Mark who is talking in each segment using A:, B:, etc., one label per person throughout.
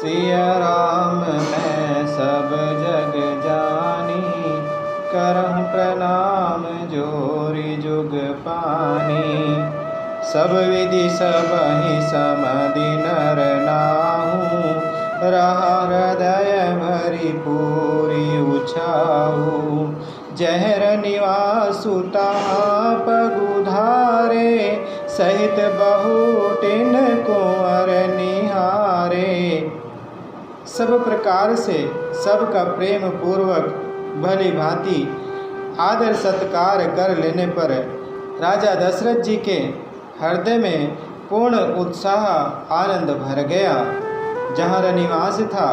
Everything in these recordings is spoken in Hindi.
A: सिया राम मैं सब जग जानी, करहु प्रणाम जोरि जुग पानी। सब विधि सबहि समधि नर नाहु, रहा हृदय भरि पूरि उछाहु। जहर निवासु तहाँ पगुधारे, सहित बहुटिन कुंवर निहारे। सब प्रकार से सबका प्रेम पूर्वक भली भांति आदर सत्कार कर लेने पर राजा दशरथ जी के हृदय में पूर्ण उत्साह आनंद भर गया। जहाँ रनिवास था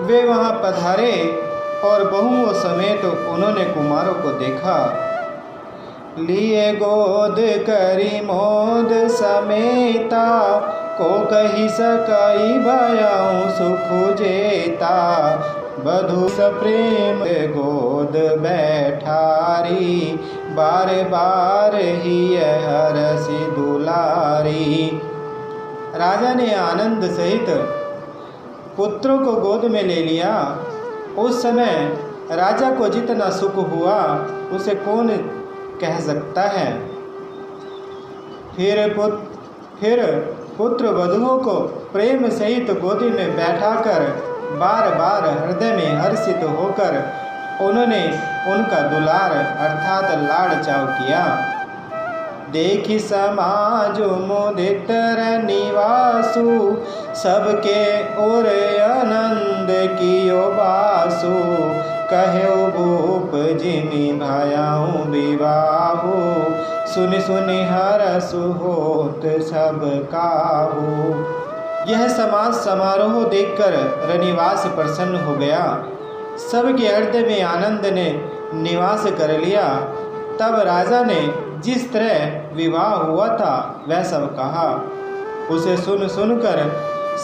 A: वे वहाँ पधारे और बहुओं समेत उन्होंने कुमारों को देखा। लिए गोद करी मोद समेता, को कही सकई भयउ सुख जेता। बधु सप्रेम गोद बैठारी, बार बार ही हरसि दुलारी। राजा ने आनंद सहित पुत्रों को गोद में ले लिया। उस समय राजा को जितना सुख हुआ उसे कौन कह सकता है। फिर पुत्र वधुओं को प्रेम सहित गोदी में बैठाकर बार बार हृदय में हर्षित होकर उन्होंने उनका दुलार अर्थात लाड़ चाव किया। देखि समाज मुदित निवासु, सबके ओर आनंद कियो बासु। कहो भूप जिमि भयउ विवाहु, सुनि सुनि हरसु होत सब काहू। यह समाज समारोह देखकर रनिवास प्रसन्न हो गया। सबके हृदय में आनंद ने निवास कर लिया। तब राजा ने जिस तरह विवाह हुआ था वह सब कहा। उसे सुन सुनकर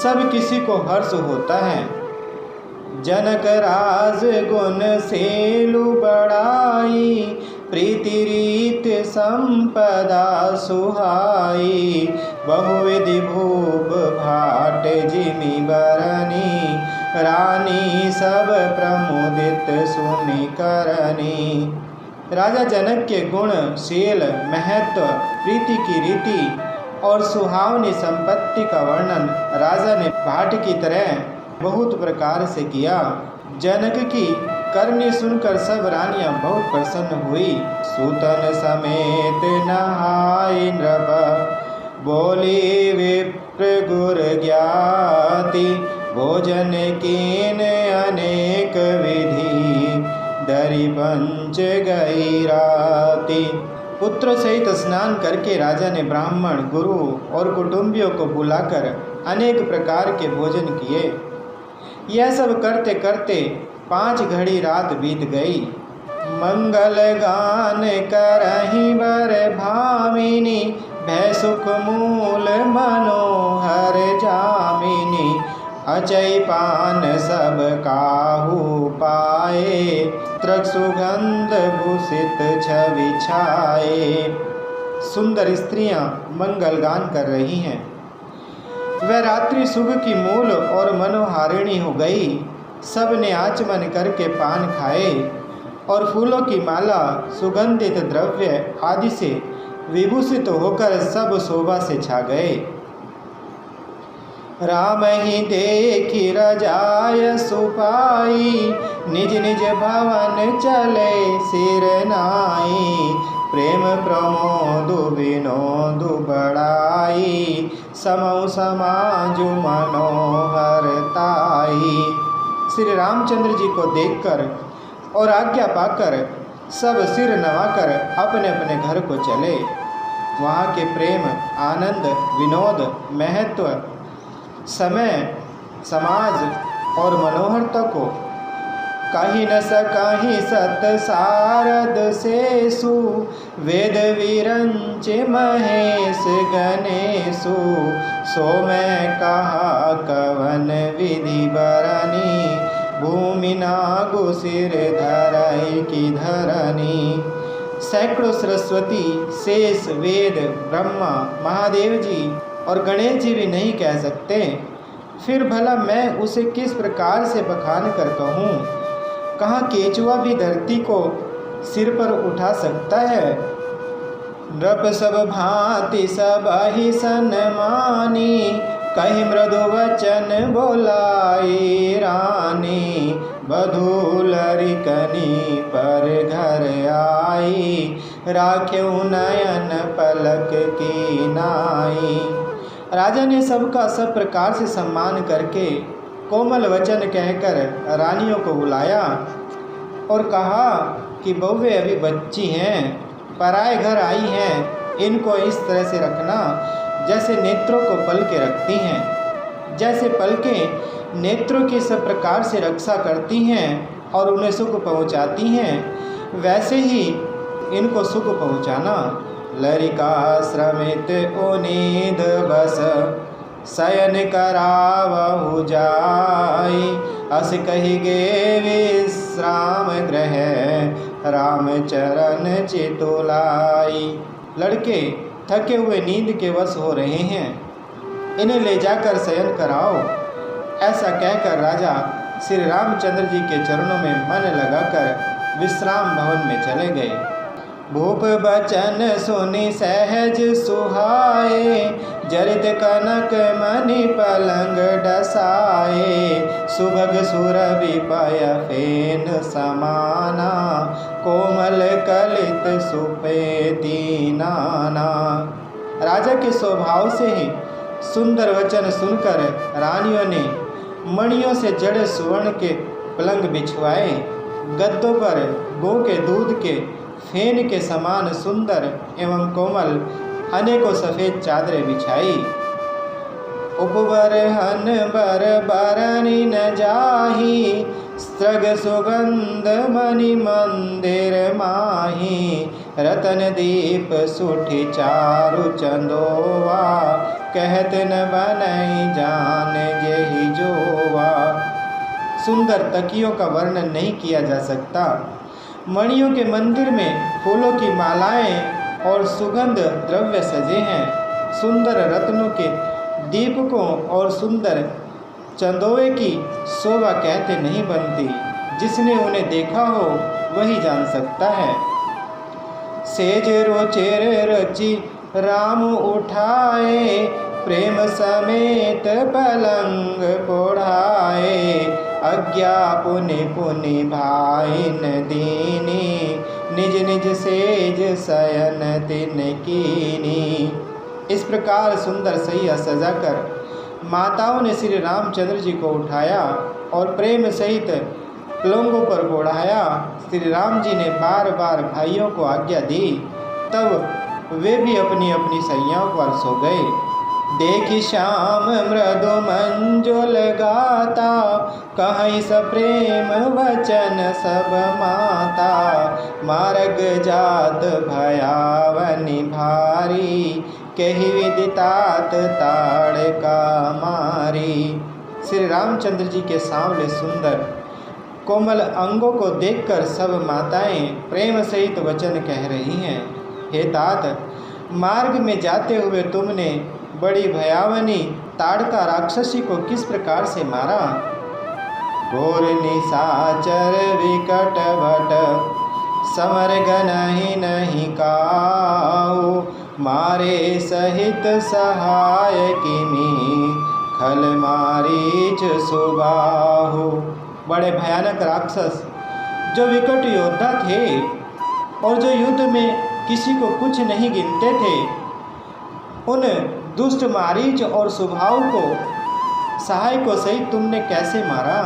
A: सब किसी को हर्ष होता है। जनक राज गुण सेलु बड़ाई, प्रीति रीत संपदा सुहाई। बहुविधि भूप भाट जिमि बरनी, रानी सब प्रमुदित सुनि करनी। राजा जनक के गुण शील महत्व प्रीति की रीति और सुहावनी संपत्ति का वर्णन राजा ने भाट की तरह बहुत प्रकार से किया। जनक की करनी सुनकर सब रानियां बहुत प्रसन्न हुई। सूतन समेत नहाई नृप, बोली विप्र गुर ज्ञाति। भोजन कीन अनेक विधि, दरि पंच गई राति। पुत्र सहित स्नान करके राजा ने ब्राह्मण गुरु और कुटुंबियों को बुलाकर अनेक प्रकार के भोजन किए। यह सब करते करते 5 घड़ी रात बीत गई। मंगल गान करहि बर भामिनी, भय सुख मूल मनोहर जामिनी। अचै पान सब काहू पाए, त्रक सुगंध भूषित छवि छाए। सुंदर स्त्रियां मंगल गान कर रही हैं। वह रात्रि सुख की मूल और मनोहारिणी हो गई। सब ने आचमन करके पान खाए और फूलों की माला सुगंधित द्रव्य आदि से विभूषित होकर सब शोभा से छा गए। राम ही देखि रजाय सुपाई, निज निज भवन चले सिर नाई। प्रेम प्रमोद विनोद बड़ाई, समौ समाज मनोहर ताई। श्री रामचंद्र जी को देखकर और आज्ञा पाकर सब सिर नवाकर अपने अपने घर को चले। वहाँ के प्रेम आनंद विनोद महत्व समय समाज और मनोहरता को कही न सकाही सत सारद सेसु। वेद विरंच महेश गणेशु, सो मैं कहा कवन विधि बरनी। भूमि नागु सिर धरई की धरनी। सैकड़ों सरस्वती शेष वेद ब्रह्मा महादेव जी और गणेश जी भी नहीं कह सकते फिर भला मैं उसे किस प्रकार से बखान कर कहूँ। कहाँ केचुआ भी धरती को सिर पर उठा सकता है। नृप सब भांति सब ही सन्मानी, कहीं मृदु वचन बोलाई रानी। बधू लरिकनी पर घर आई, राख्यू नयन पलक की नाई। राजा ने सबका सब प्रकार से सम्मान करके कोमल वचन कहकर रानियों को बुलाया और कहा कि बहुएं अभी बच्ची हैं, पराए घर आई हैं, इनको इस तरह से रखना जैसे नेत्रों को पलकें रखती हैं। जैसे पलकें नेत्रों की सब प्रकार से रक्षा करती हैं और उन्हें सुख पहुंचाती हैं, वैसे ही इनको सुख पहुंचाना। लरिका श्रमित उनीद बस, शयन करावहु जाई। अस कही गे विश्राम ग्रह, राम चरण चितुलाई। लड़के थके हुए नींद के वश हो रहे हैं, इन्हें ले जाकर शयन कराओ। ऐसा कहकर राजा श्री रामचंद्र जी के चरणों में मन लगाकर विश्राम भवन में चले गए। भूप बचन सुनि सहज सुहाए, जरित कनक मणि पलंग डसाए। सुभग सुरभि पय फेन समाना, कोमल कलित सुपेती नाना। राजा के स्वभाव से ही सुंदर वचन सुनकर रानियों ने मणियों से जड़े सुवर्ण के पलंग बिछवाए। गद्दों पर गौ के दूध के फेन के समान सुंदर एवं कोमल अनेकों सफ़ेद चादरें बिछाई। उपवर हन बर बरनी न जाही, स्त्रग सुगंध मणि मंदिर माही। रतन दीप सुठी चारु चंदोवा, कहत न बनई जान जेहि जोवा। सुंदर तकियों का वर्णन नहीं किया जा सकता। मणियों के मंदिर में फूलों की मालाएं और सुगंध द्रव्य सजे हैं। सुंदर रत्नों के दीपकों और सुंदर चंदोवे की शोभा कहते नहीं बनती। जिसने उन्हें देखा हो वही जान सकता है। सेज रोचेर रचि राम उठाए, प्रेम समेत पलंग पोढ़ाए। अज्ञा पुनि पुनि भाई न दीनी, निज निज सेज शयन तिन कीनी। इस प्रकार सुंदर सैया सजाकर माताओं ने श्री रामचंद्र जी को उठाया और प्रेम सहित पलंगों पर बोढ़ाया। श्री राम जी ने बार बार भाइयों को आज्ञा दी, तब वे भी अपनी अपनी सैयाओं पर सो गए। देखी श्याम मृदु मंजुल गाता, कहीं सप्रेम वचन सब माता। मार्ग जात भयावनि भारी, कही विदितात ताड़का मारी। श्री रामचंद्र जी के सांवले सुंदर कोमल अंगों को देखकर सब माताएं प्रेम सहित वचन कह रही हैं। हे तात, मार्ग में जाते हुए तुमने बड़ी भयावनी ताड़का राक्षसी को किस प्रकार से मारा। घोर निशाचर विकट भट, समर गनहि नहीं काहू। मारे सहित सहाय किमी, खल मारीच सुबाहु। बड़े भयानक राक्षस जो विकट योद्धा थे और जो युद्ध में किसी को कुछ नहीं गिनते थे, उन दुष्ट मारीच और सुभाव को सहाय को सहित तुमने कैसे मारा।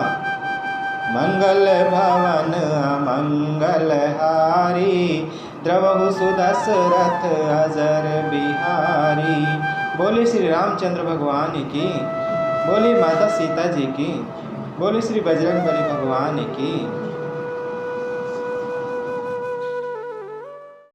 A: मंगल भवन अमंगल हारी, द्रवहु सुदशरथ अजर बिहारी। बोले श्री रामचंद्र भगवान की, बोले माता सीता जी की, बोले श्री बजरंगबली भगवान की।